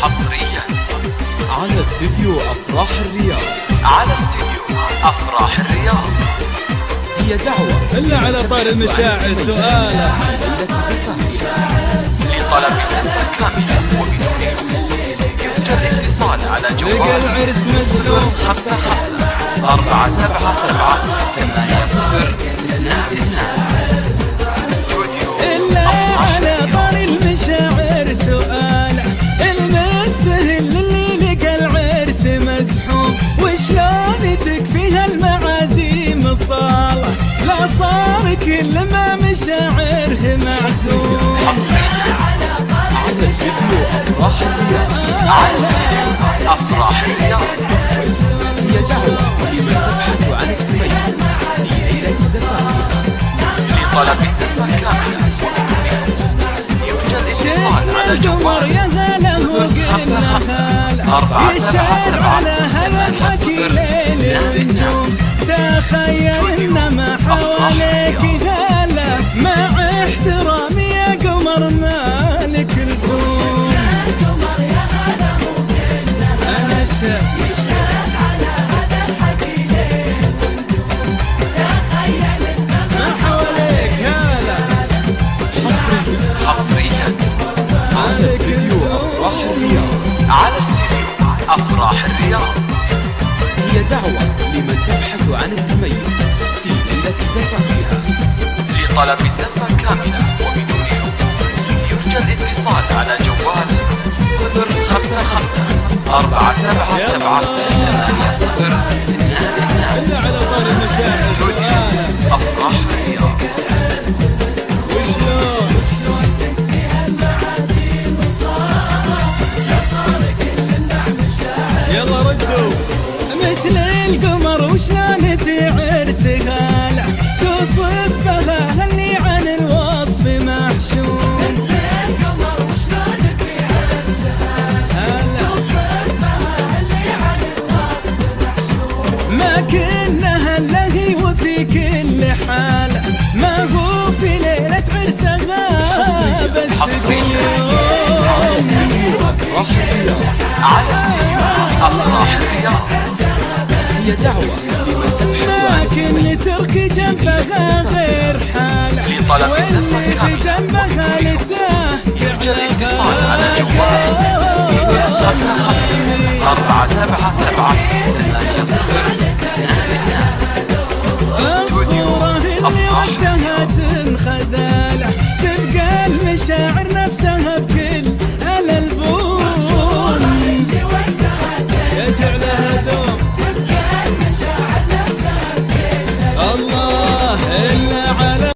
حصريا على استديو أفراح الرياض. هي دعوة إلا على طار المشاعر سؤاله لطلب سنة كاملة وبدون يوجد اتصال على جوال العرس مسلوم 55 477 802. إلا على طار المشاعر سؤاله المسفه اللي لقى العرس مزحوم وشلون تكفيها المعازيم الصالة لا صار كل ما مشاعره محسوم. على استديو أفراح الرياض. هي دعوة لمن تبحث عن التميز في ليلة زفافها لطلب سنة كاملة يوجد اتصال على جوال 057 على هذا الحكي ليل النجوم تخيل ان ما حواليك هلا مع احترامي يا قمر مالك لزوم. انا الشاب على استديو أفراح الرياض. هي دعوة لمن تبحث عن التميز في ليلة زفافها لطلب زفة كاملة وبدون حب يرجى الاتصال على جوال 055 477 802. إلا على طار المشاعر سؤاله أفراح الرياض. وشلون يلا ردوا مثل القمر وشلون في عرسها لا توصفها اللي عن الوصف محشوم. مثل القمر وشلون في عرسها توصفها اللي عن الوصف محشوم. ما كنها اللهي وفي كل حالة ما هو في ليلة عرسها بس أفراح الرياض. هي دعوة لمن تبحث عن لكن تركي جنبها غير حالة واللي بجنبها لتاه يوجد اتصال على جوال 055 477